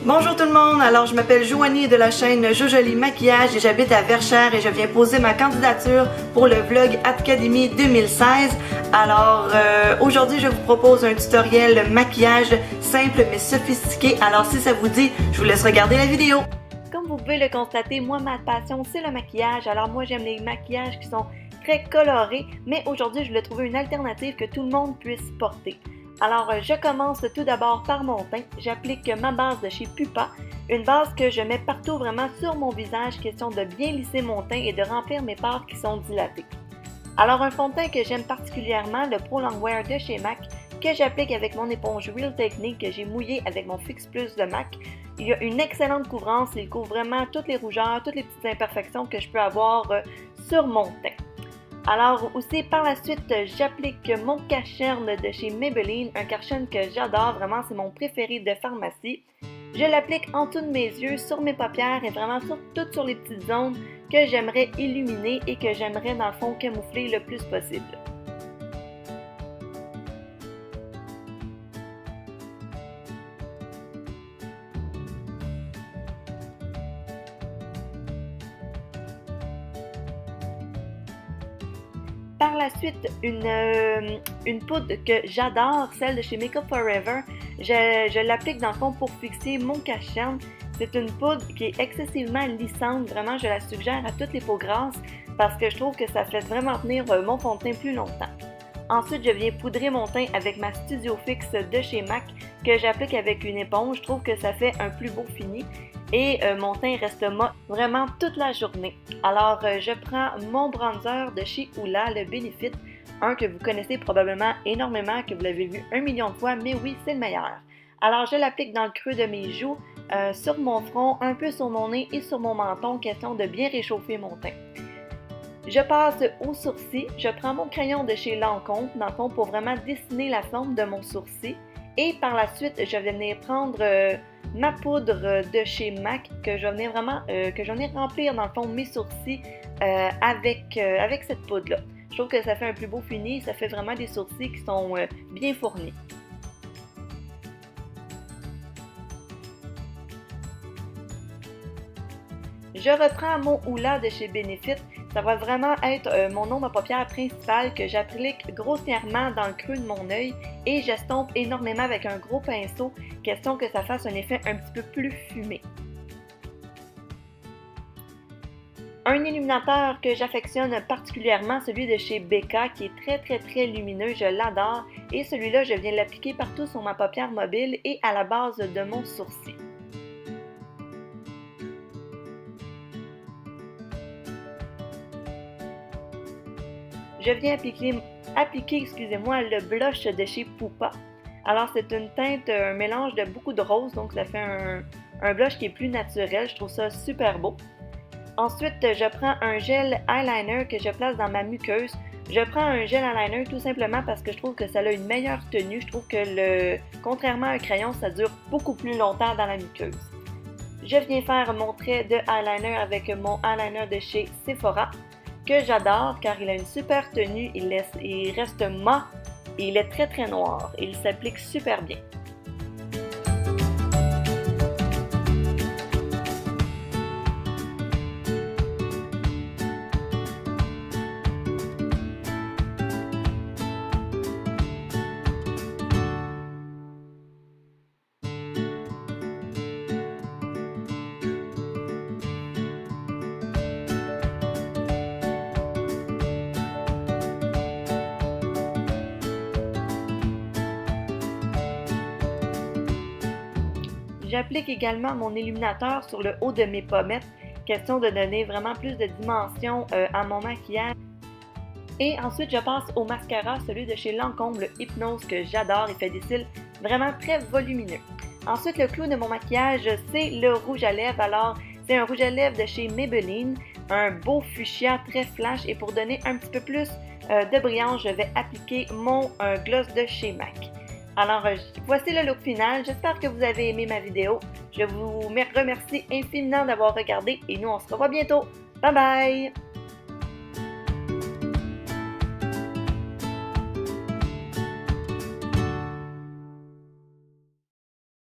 Bonjour tout le monde, alors je m'appelle Joanie de la chaîne Jojolie Maquillage et j'habite à Verchères et je viens poser ma candidature pour le vlog Academy 2016. Alors aujourd'hui je vous propose un tutoriel maquillage simple mais sophistiqué, alors si ça vous dit, je vous laisse regarder la vidéo. Comme vous pouvez le constater, moi ma passion c'est le maquillage, alors moi j'aime les maquillages qui sont très colorés, mais aujourd'hui je voulais trouver une alternative que tout le monde puisse porter. Alors, je commence tout d'abord par mon teint. J'applique ma base de chez Pupa, une base que je mets partout vraiment sur mon visage, question de bien lisser mon teint et de remplir mes pores qui sont dilatées. Alors, un fond de teint que j'aime particulièrement, le Pro Longwear de chez MAC, que j'applique avec mon éponge Real Technique que j'ai mouillé avec mon Fix Plus de MAC. Il y a une excellente couvrance, il couvre vraiment toutes les rougeurs, toutes les petites imperfections que je peux avoir sur mon teint. Alors aussi par la suite, j'applique mon cache-cerne de chez Maybelline, un cache-cerne que j'adore, vraiment c'est mon préféré de pharmacie. Je l'applique en dessous de mes yeux, sur mes paupières et vraiment toutes sur les petites zones que j'aimerais illuminer et que j'aimerais dans le fond camoufler le plus possible. Par la suite, une poudre que j'adore, celle de chez Makeup Forever. Je l'applique dans le fond pour fixer mon cache-cerne. C'est une poudre qui est excessivement lissante. Vraiment, je la suggère à toutes les peaux grasses parce que je trouve que ça fait vraiment tenir mon fond de teint plus longtemps. Ensuite, je viens poudrer mon teint avec ma Studio Fix de chez MAC que j'applique avec une éponge. Je trouve que ça fait un plus beau fini. Et mon teint reste mat vraiment toute la journée. Alors, je prends mon bronzer de chez Hoola, le Benefit, un que vous connaissez probablement énormément, que vous l'avez vu 1 million de fois, mais oui, c'est le meilleur. Alors, je l'applique dans le creux de mes joues, sur mon front, un peu sur mon nez et sur mon menton, question de bien réchauffer mon teint. Je passe au sourcil, je prends mon crayon de chez Lancôme, dans le fond, pour vraiment dessiner la forme de mon sourcil. Et par la suite, je vais venir prendre ma poudre de chez MAC que je vais venir remplir dans le fond mes sourcils avec cette poudre-là. Je trouve que ça fait un plus beau fini, ça fait vraiment des sourcils qui sont bien fournis. Je reprends mon Hoola de chez Benefit. Ça va vraiment être mon ombre à paupières principale que j'applique grossièrement dans le creux de mon œil et j'estompe énormément avec un gros pinceau, question que ça fasse un effet un petit peu plus fumé. Un illuminateur que j'affectionne particulièrement, celui de chez Becca, qui est très lumineux, je l'adore, et celui-là, je viens l'appliquer partout sur ma paupière mobile et à la base de mon sourcil. Je viens appliquer le blush de chez Pupa. Alors c'est une teinte, un mélange de beaucoup de rose, donc ça fait un blush qui est plus naturel, je trouve ça super beau. Ensuite, je prends un gel eyeliner que je place dans ma muqueuse. Je prends un gel eyeliner tout simplement parce que je trouve que ça a une meilleure tenue. Je trouve que contrairement à un crayon, ça dure beaucoup plus longtemps dans la muqueuse. Je viens faire mon trait de eyeliner avec mon eyeliner de chez Sephora, que j'adore car il a une super tenue, il reste mat et il est très noir. Il s'applique super bien. J'applique également mon illuminateur sur le haut de mes pommettes, question de donner vraiment plus de dimension à mon maquillage. Et ensuite, je passe au mascara, celui de chez Lancôme, le Hypnose, que j'adore, il fait des cils vraiment très volumineux. Ensuite, le clou de mon maquillage, c'est le rouge à lèvres. Alors, c'est un rouge à lèvres de chez Maybelline, un beau fuchsia très flash. Et pour donner un petit peu plus de brillance, je vais appliquer mon gloss de chez MAC. Alors, voici le look final. J'espère que vous avez aimé ma vidéo. Je vous remercie infiniment d'avoir regardé et nous, on se revoit bientôt. Bye bye!